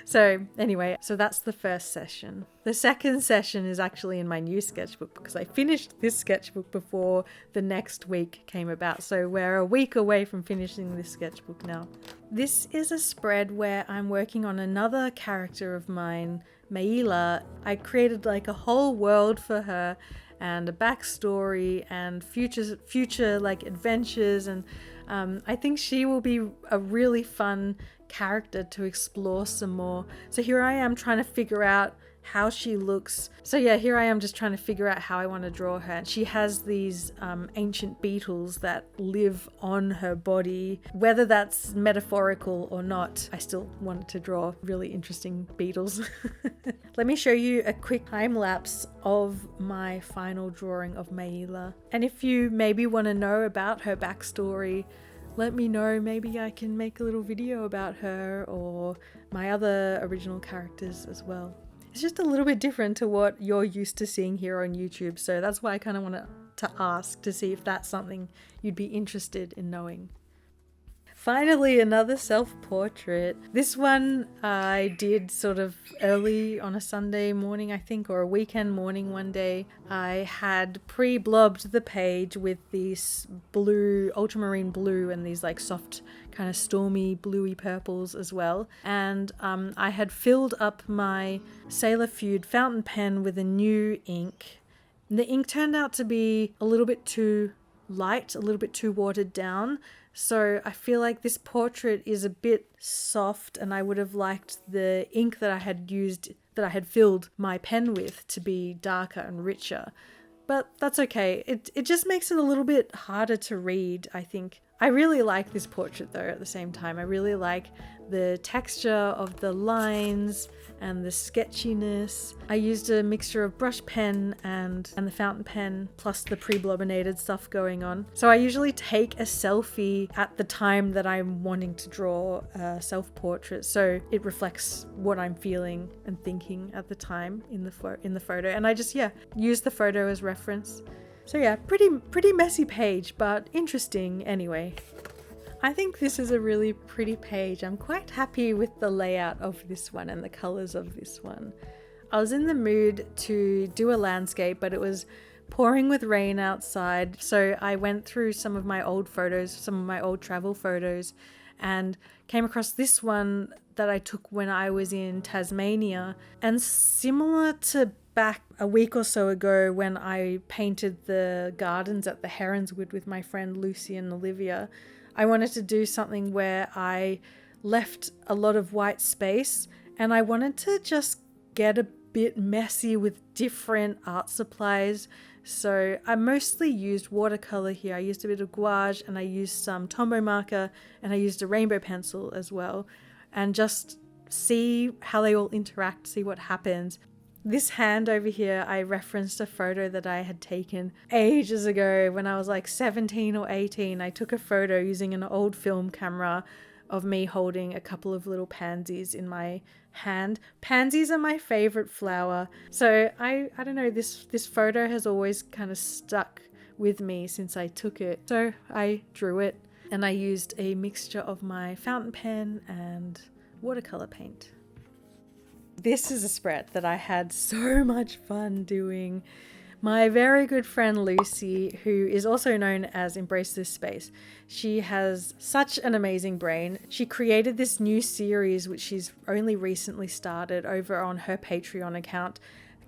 So anyway, so that's the first session. The second session is actually in my new sketchbook because I finished this sketchbook before the next week came about. So we're a week away from finishing this sketchbook now. This is a spread where I'm working on another character of mine, Maila. I created like a whole world for her and a backstory and future like adventures, and I think she will be a really fun character to explore some more. So here I am trying to figure out how she looks. So yeah, here I am just trying to figure out how I want to draw her. And she has these ancient beetles that live on her body. Whether that's metaphorical or not, I still wanted to draw really interesting beetles. Let me show you a quick time lapse of my final drawing of Maila. And if you maybe want to know about her backstory, let me know. Maybe I can make a little video about her or my other original characters as well. It's just a little bit different to what you're used to seeing here on YouTube, so that's why I kind of wanted to ask to see if that's something you'd be interested in knowing. Finally, another self-portrait. This one I did sort of early on a Sunday morning, I think, or a weekend morning one day. I had pre-blobbed the page with this blue, ultramarine blue, and these like soft kind of stormy bluey purples as well. And I had filled up my Sailor Feud fountain pen with a new ink. And the ink turned out to be a little bit too light, a little bit too watered down. So I feel like this portrait is a bit soft, and I would have liked the ink that I had used, that I had filled my pen with, to be darker and richer. But that's okay. It just makes it a little bit harder to read, I think. I really like this portrait though at the same time. I really like the texture of the lines and the sketchiness. I used a mixture of brush pen and the fountain pen plus the pre-blobbinated stuff going on. So I usually take a selfie at the time that I'm wanting to draw a self-portrait, so it reflects what I'm feeling and thinking at the time in the photo. And I just use the photo as reference. So yeah, pretty messy page, but interesting anyway. I think this is a really pretty page. I'm quite happy with the layout of this one and the colors of this one. I was in the mood to do a landscape, but it was pouring with rain outside. So I went through some of my old photos, some of my old travel photos, and came across this one that I took when I was in Tasmania. And similar to back a week or so ago when I painted the gardens at the Heronswood with my friend Lucy and Olivia, I wanted to do something where I left a lot of white space, and I wanted to just get a bit messy with different art supplies. So I mostly used watercolor here. I used a bit of gouache, and I used some Tombow marker, and I used a rainbow pencil as well, and just see how they all interact, see what happens. This hand over here, I referenced a photo that I had taken ages ago when I was like 17 or 18. I took a photo using an old film camera of me holding a couple of little pansies in my hand. Pansies are my favorite flower. So I don't know, this photo has always kind of stuck with me since I took it. So I drew it, and I used a mixture of my fountain pen and watercolor paint. This is a spread that I had so much fun doing. My very good friend Lucy, who is also known as Embrace This Space, she has such an amazing brain. She created this new series, which she's only recently started over on her Patreon account,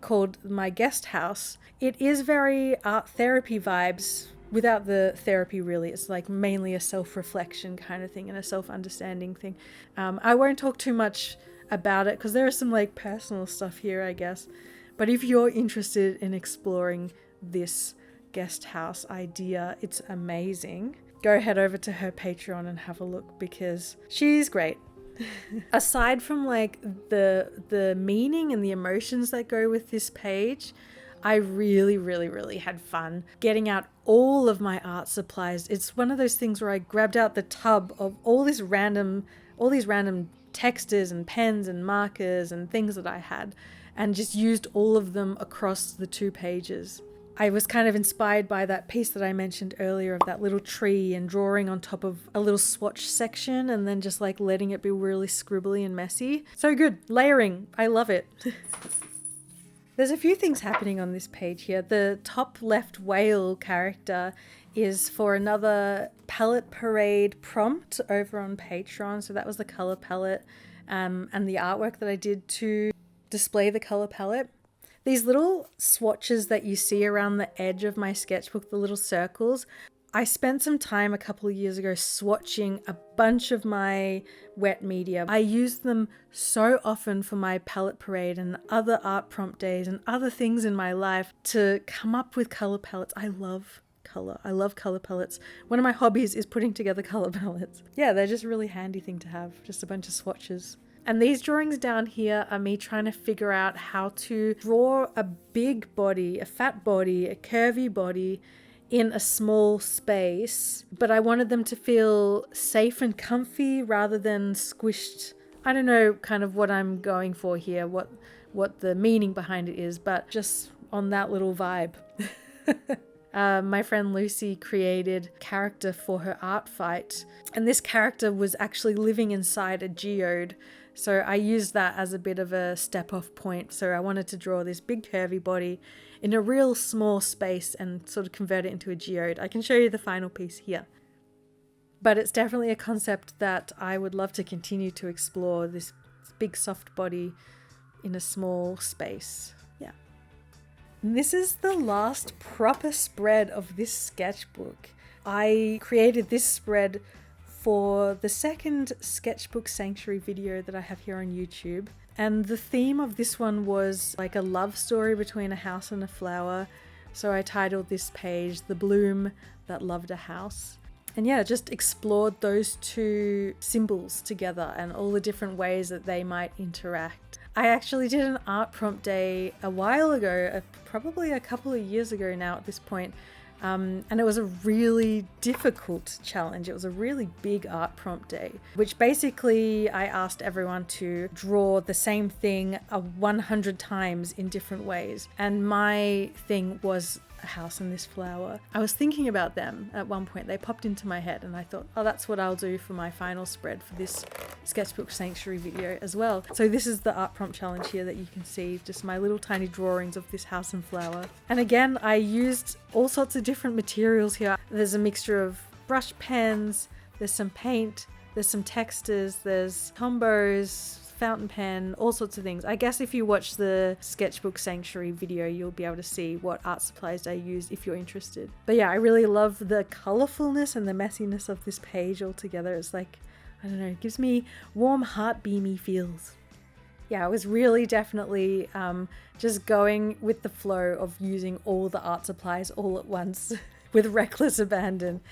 called My Guest House. It is very art therapy vibes, without the therapy really. It's like mainly a self-reflection kind of thing and a self-understanding thing. I won't talk too much about it because there is some like personal stuff here, I guess, But if you're interested in exploring this guest house idea, it's amazing. Go head over to her Patreon and have a look because she's great. Aside from like the meaning and the emotions that go with this page, I really had fun getting out all of my art supplies. It's one of those things where I grabbed out the tub of all these random textures and pens and markers and things that I had and just used all of them across the 2 pages. I was kind of inspired by that piece that I mentioned earlier of that little tree and drawing on top of a little swatch section and then just like letting it be really scribbly and messy. So good. Layering. I love it. There's a few things happening on this page here. The top left whale character is for another palette parade prompt over on Patreon. So that was the color palette and the artwork that I did to display the color palette. These little swatches that you see around the edge of my sketchbook, the little circles, I spent some time a couple of years ago swatching a bunch of my wet media. I used them so often for my palette parade and other art prompt days and other things in my life to come up with color palettes. I love color. I love color palettes. One of my hobbies is putting together color palettes. Yeah, they're just a really handy thing to have, just a bunch of swatches. And these drawings down here are me trying to figure out how to draw a big body, a fat body, a curvy body in a small space, but I wanted them to feel safe and comfy rather than squished. I don't know kind of what I'm going for here, what the meaning behind it is, but just on that little vibe. My friend Lucy created a character for her art fight, and this character was actually living inside a geode. So I used that as a bit of a step off point. So I wanted to draw this big curvy body in a real small space and sort of convert it into a geode. I can show you the final piece here. But it's definitely a concept that I would love to continue to explore, this big soft body in a small space. Yeah. And this is the last proper spread of this sketchbook. I created this spread for the second Sketchbook Sanctuary video that I have here on YouTube. And the theme of this one was like a love story between a house and a flower. So I titled this page, The Bloom That Loved a House. And yeah, just explored those 2 symbols together and all the different ways that they might interact. I actually did an art prompt day a while ago, probably a couple of years ago now at this point. And it was a really difficult challenge. It was a really big art prompt day, which basically I asked everyone to draw the same thing 100 times in different ways. And my thing was a house and this flower. I was thinking about them at one point. They popped into my head and I thought, oh, that's what I'll do for my final spread for this Sketchbook Sanctuary video as well. So this is the art prompt challenge here that you can see, just my little tiny drawings of this house and flower. And again, I used all sorts of different materials here. There's a mixture of brush pens, there's some paint, there's some textures, there's combos, fountain pen, all sorts of things. I guess if you watch the Sketchbook Sanctuary video, you'll be able to see what art supplies I used if you're interested. But yeah, I really love the colorfulness and the messiness of this page altogether. It's like, I don't know, it gives me warm, heart-beamy feels. Yeah, I was really definitely just going with the flow of using all the art supplies all at once with reckless abandon.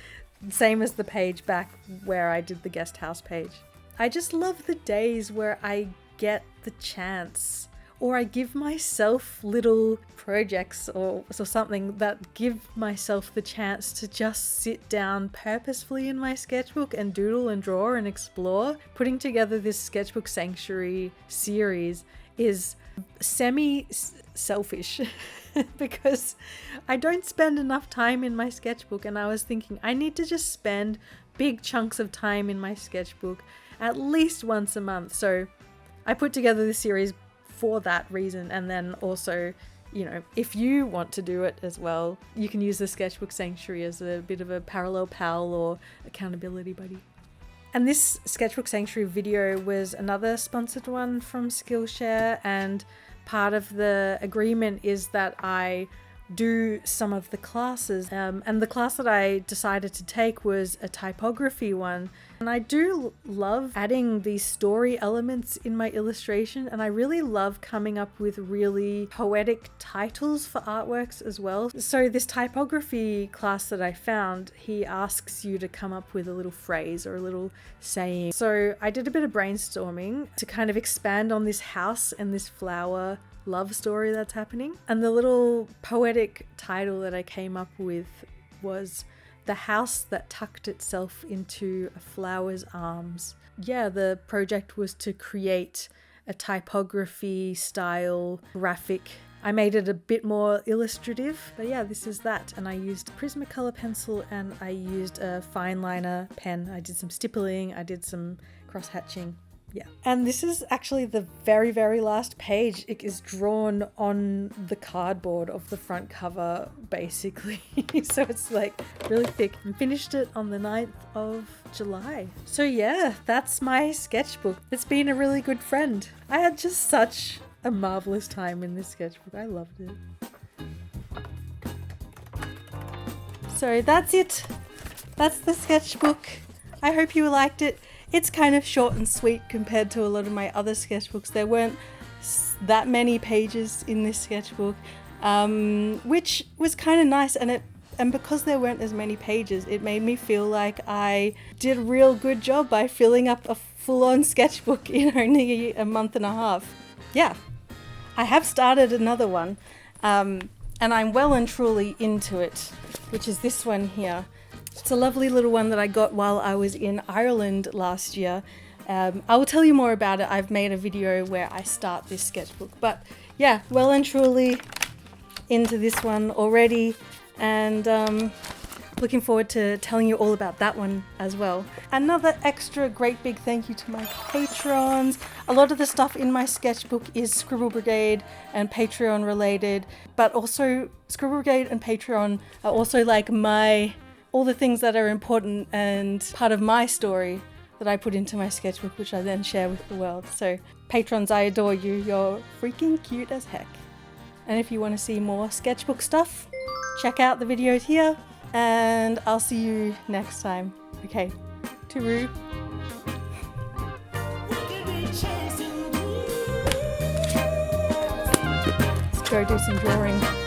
Same as the page back where I did the guest house page. I just love the days where I get the chance, or I give myself little projects or something that give myself the chance to just sit down purposefully in my sketchbook and doodle and draw and explore. Putting together this Sketchbook Sanctuary series is semi-selfish because I don't spend enough time in my sketchbook, and I was thinking I need to just spend big chunks of time in my sketchbook at least once a month. So I put together this series for that reason, and then also, you know, if you want to do it as well, you can use the Sketchbook Sanctuary as a bit of a parallel pal or accountability buddy. And this Sketchbook Sanctuary video was another sponsored one from Skillshare, and part of the agreement is that I do some of the classes. And the class that I decided to take was a typography one. And I do love adding these story elements in my illustration, and I really love coming up with really poetic titles for artworks as well. So this typography class that I found, he asks you to come up with a little phrase or a little saying. So I did a bit of brainstorming to kind of expand on this house and this flower love story that's happening. And the little poetic title that I came up with was "The House That Tucked Itself into a Flower's Arms." Yeah, the project was to create a typography style graphic. I made it a bit more illustrative, but yeah, this is that. And I used Prismacolor pencil and I used a fine liner pen. I did some stippling, I did some cross hatching. Yeah. And this is actually the very, very last page. It is drawn on the cardboard of the front cover, basically. So it's like really thick. And finished it on the 9th of July. So yeah, that's my sketchbook. It's been a really good friend. I had just such a marvelous time in this sketchbook. I loved it. So that's it. That's the sketchbook. I hope you liked it. It's kind of short and sweet compared to a lot of my other sketchbooks. There weren't that many pages in this sketchbook, which was kind of nice. And because there weren't as many pages, it made me feel like I did a real good job by filling up a full-on sketchbook in only a month and a half. Yeah, I have started another one, and I'm well and truly into it, which is this one here. It's a lovely little one that I got while I was in Ireland last year. I will tell you more about it. I've made a video where I start this sketchbook. But yeah, well and truly into this one already. And looking forward to telling you all about that one as well. Another extra great big thank you to my patrons. A lot of the stuff in my sketchbook is Scribble Brigade and Patreon related. But also Scribble Brigade and Patreon are also like all the things that are important and part of my story that I put into my sketchbook, which I then share with the world. So patrons, I adore you. You're freaking cute as heck. And if you want to see more sketchbook stuff, check out the videos here, and I'll see you next time. Okay, tooroo. Let's go do some drawing.